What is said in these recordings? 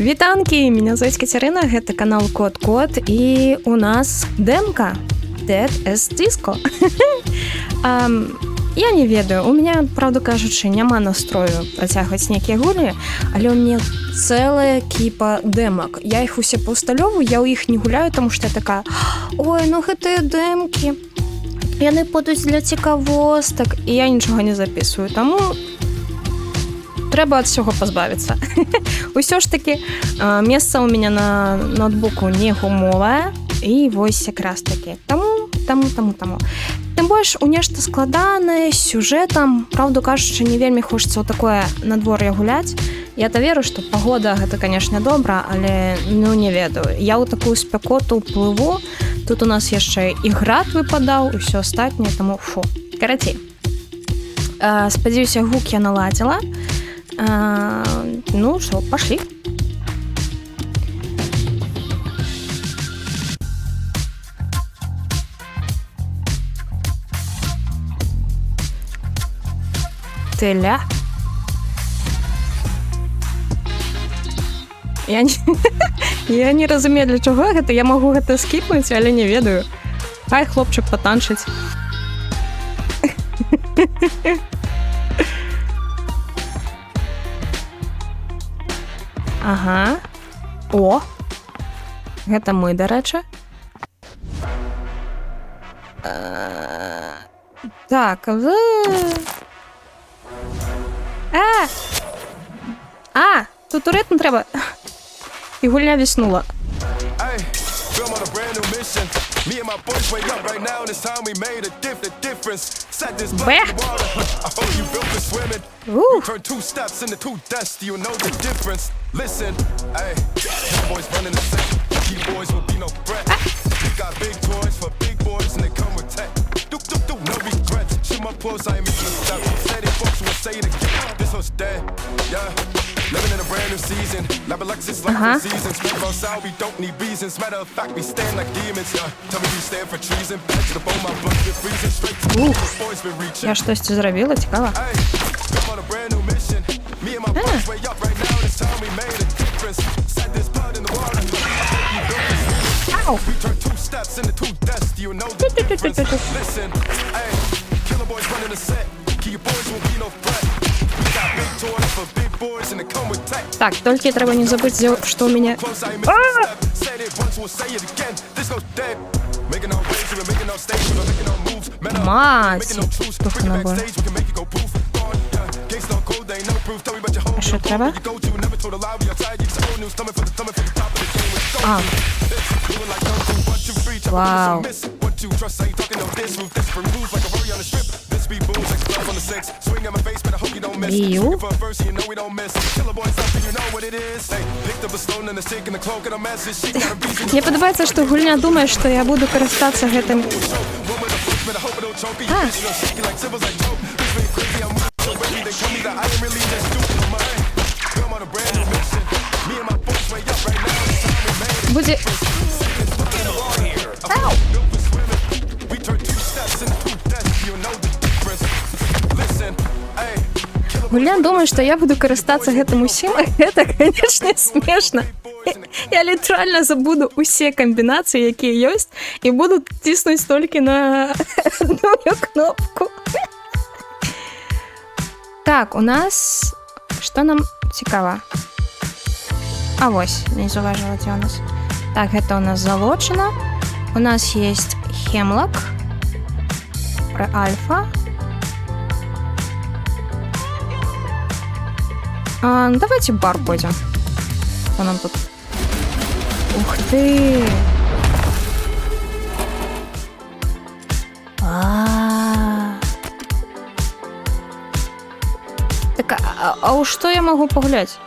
Вітанкі, меня зовут Катерина, гэта канал Кот-Кот, і у нас дэмка Dead as Disco. Я не ведаю, у меня, правда кажучы, няма настрою працягваць нейкія гульні, але ў мяне цэлая кіпа дэмак. Я іх усе паўсталёву, я ў іх не гуляю, таму што я такая: ой, ну гэтыя дэмкі, яны будуць для цікавостак, і я нічога не записываю, таму трэба ад усяго пазбавіцца. Усё ж такі месца ў мяне на ноутбуку не гумовае, і вось якраз такі. Таму. Тым больш у нешта складанае, з сюжэтам, правду кажучы, не вельмі хочацца ў такое надвор'е гуляць. Я-то веру, што пагода гэта, канешне, добра, але ну не ведаю. Я ў такую спякоту плыву, тут у нас яшчэ і град выпадаў, і ўсё астатняе, таму фу. Карацей. Спадзяюся, гук я наладзіла. Ну што, пашлі. Теля. Я не разумею, для чого гэта. Я магу гэта скіпнуць, але не ведаю. Хай хлопчык патанчыць. Ага. О! Гэта мы, дарэчы. Так, тут у ритм треба. І гульня віснула. Бе! Living in a brand new season. Labalexis like the seasons. Speak about sound, we don't need reasons. Matter of fact, we stand like demons. Tell me you stand for treason. Edge the bone, my blood been freezing. Straight to the boys been reaching. Я щось зробила, цікаво. I'm on a brand new mission. Me and my boys way up right now. This time we made a difference. Set this blood in the water. We turn two steps into two deaths. Do you know the difference? Listen, hey, killer boys running the set. Key boys won't be no threat. Так, тільки треба не забути, що у мене... Мать! Тух набор. А що треба? А. Вау. Бію. Мне подобається, що гульня думає, що я буду користатися гэтым. Буде... Гульня думаю, что я буду карыстацца гэтым усім, это, конечно, смешно. Я лiterально забуду усе комбинации, якія ёсць, и буду ціснуць толькі на одну кнопку. Так, у нас... Что нам цікава? А вось, не заўважыла, дзе у нас. Так, гэта у нас залочана. У нас есть Hemlock, Pre-Alpha. Давайте в бар пойдем. Что нам тут? Ух ты! Так, а у что я могу погулять?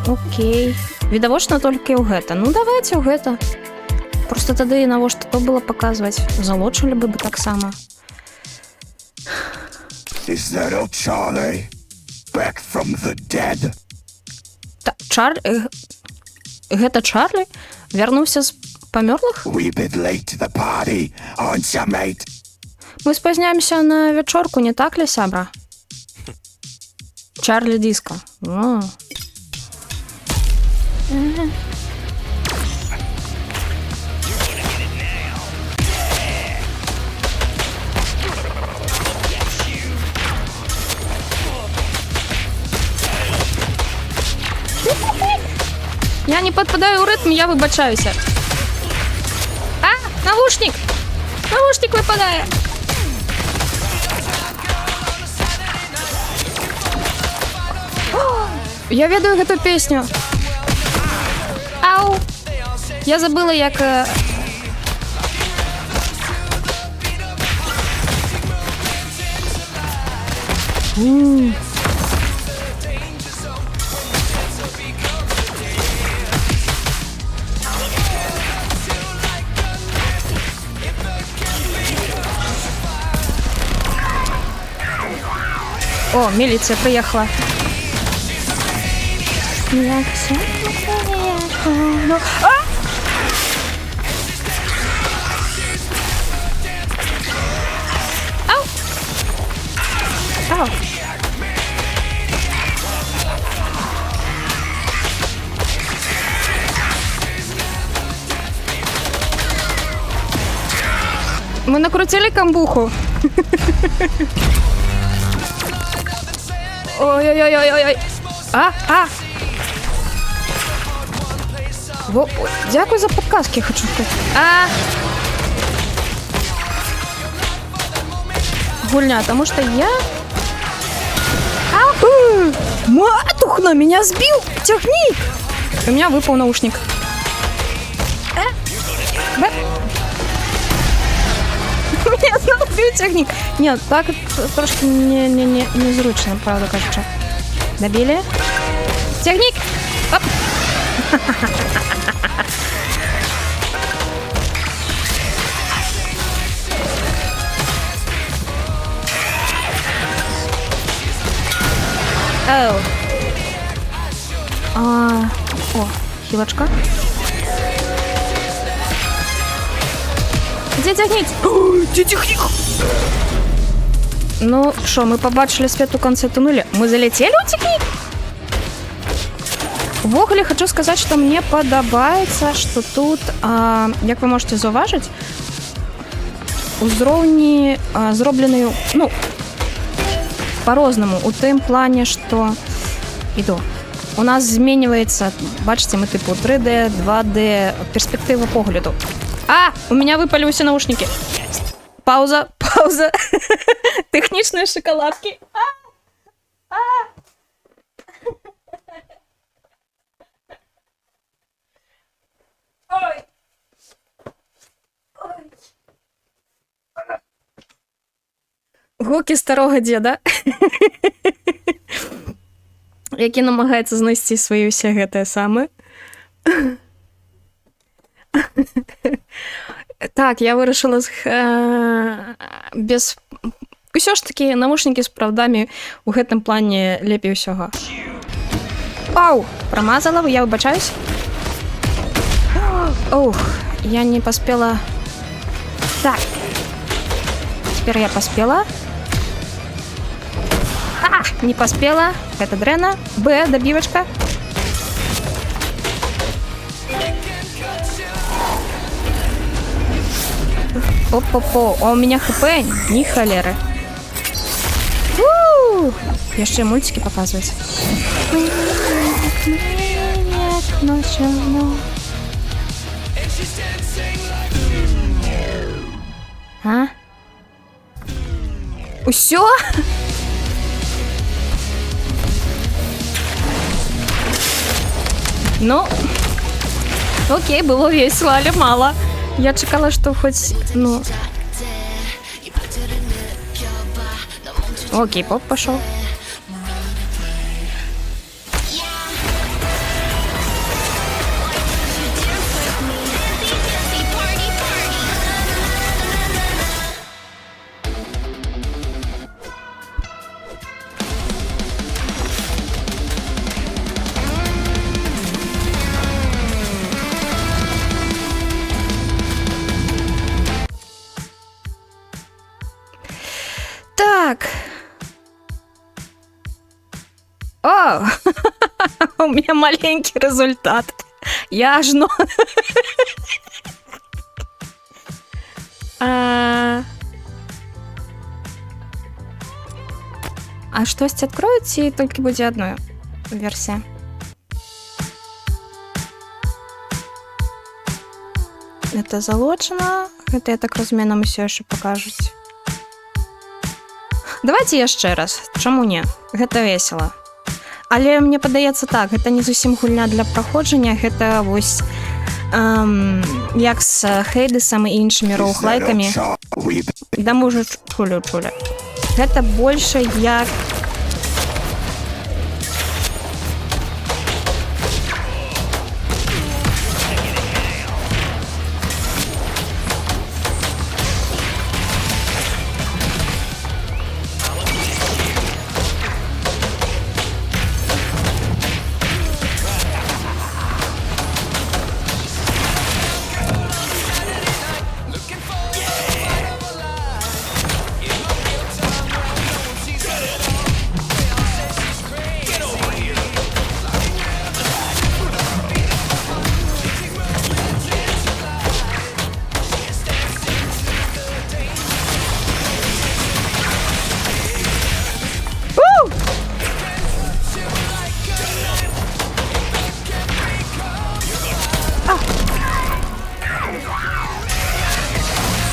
Окей. Відавочна толькі ў гэта. Ну, давайте ў гэта. Просто тады навошта то было паказваць. Залочылі бы таксама. Is that El Charlie? Back from the dead? Гэта Чарлі? Вярнуўся з памёрлых? Мы спазняемся на вячорку, не так ли, сябра? Чарлі Диско. О. Я не подпадаю в ритм, я вибачаюся. А, навушник! Навушник випадає. О, я ведаю гэту песню. Ау! Я забыла, як... О, милиция приехала. Ау! Ау! Мы накрутили камбуху. Ой-ой-ой-ой-ой. А! Во, дякую за подсказки, хочу сказать. Гульня, потому что я... Матухна, меня сбил! Тягни! У меня выпал наушник. Меня снова бьет техник. Нет, так трошки незручно, правда, кажется. Добили. Техник! Оп! Оу. О, хилочка. Где техник? Где техник? Ну, що, ми побачили світ у конце туннеля. Мы залетели у техник? Ввогуле, хочу сказать, что мне подобається, что тут, як ви можете зауважити, узроўні зроблены, ну, по-рознаму. У тым плане, что у нас зменьваецца, бачите, мы типу 3D, 2D, перспектива погляду. У меня выпали все наушники. Пауза. Техничные шоколадки. Ой. Гуки старого деда, які намагається знайти свої всі гэтае саме. Так, я вирішила без... Усё ж таки, навушники з правдамі у гэтым плане лепей усього. Ау! Промазала, я вибачаюсь. Ух, я не поспела. Так. Теперь я поспела. Не поспела. Это дрена. Б, добивочка. Оп-оп-о, а у меня хп, ни холеры. Еще мультики показывать. Усё? Ну, окей, было весело, але мало. Я чекала, что хоть, ну... Окей, поп пошел. Так. О! У меня маленький результат. Яжно. А штось откроется, и только будет одна версия. Это залочено. Это, я так розумію, нам усе ще покажуть. Давайте яшчэ раз. Чаму не? Гэта весела. Але мне падаецца так, гэта не зусім гульня для праходжання, гэта вось як з Хейдесам і іншымі роуглайкамі. Да можа чулю. Гэта больше як...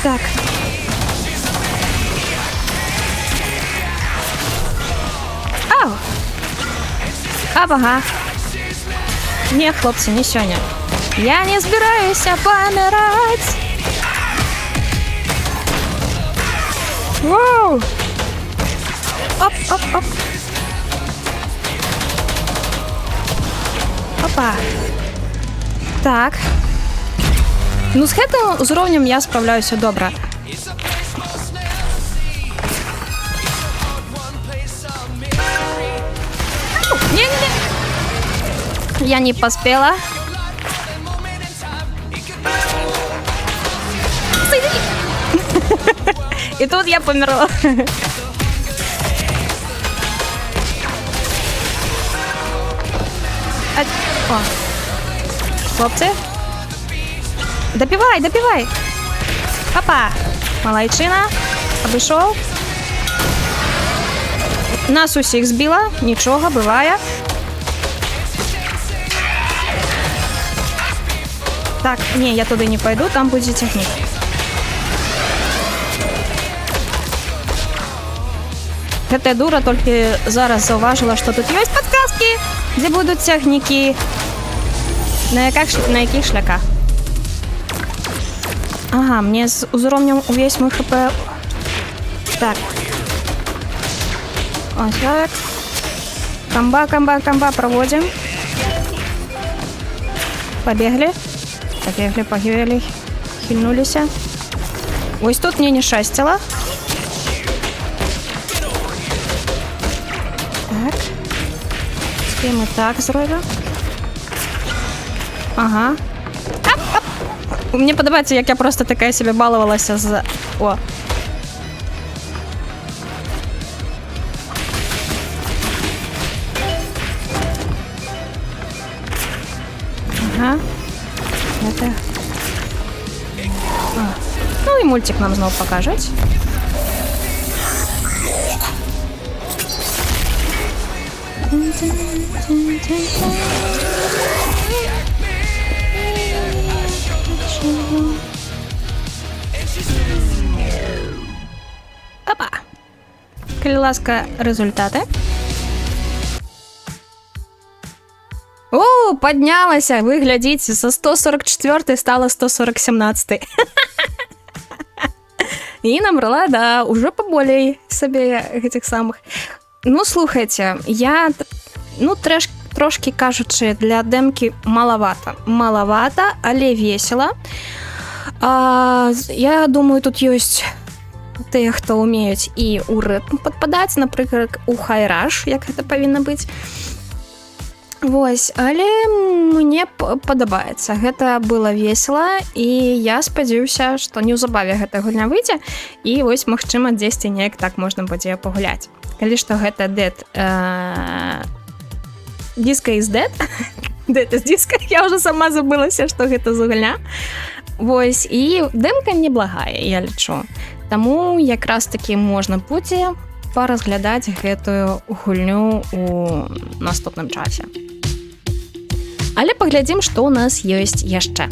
Так. Ау! Ага. Не, хлопцы, не сёння. Я не збираюсь помирать. Воу! Оп. Опа. Так. Ну, з гэтым узроўнем я спраўляюся добра. Не. Я не поспела. И тут я померла. О. Хлопцы. Допивай. Опа. Малайчина. Обышоў. Нас усіх збила. Нічога, бывае. Так, не, я туды не пойду, там будзе цягнік. Гэтая дура толькі зараз заўважыла, што тут ёсць падказкі, дзе будуць цягнікі. На якіх шляках? Ага, мне з узроўнем увесь мой хп. Так. Ось так. Камба, проводим. Побегли. Хильнулися. Ось тут мне не шастило. Так. Теперь мы так зробимо. Ага. Ап. Мне подобається, як я просто така себе балувалася з... О. Ага. Это... А. Ну і мультик нам знову покажуть. Опа. Калі ласка, результати. О, поднялася, ви глядіть, со 144 стала 147. І набрала, да, уже поболей собі этих самых. Ну, слухайте, я, ну, трошки кажучи, для демки маловато, але весело. Я думаю, тут есть те, хто умеють і у ритм підпадати, наприклад, у хайраш, як це повинно бути. Вось, але мне падабаецца. Гэта было весела, і я спадзяюся, што неўзабаве гэта гульня выйдзе, і вось, магчыма, дзесьці неяк так можна будзе пагуляць. Калі што гэта Dead... Disco is Dead? Dead is Disco? Я ўжо сама забылася, што гэта за гульня. Вось, і дэмка неблагая, я лічу. Таму якраз такі можна будзе паразглядаць гэтую гульню у наступным часе. Але паглядзім, што ў нас ёсць яшчэ.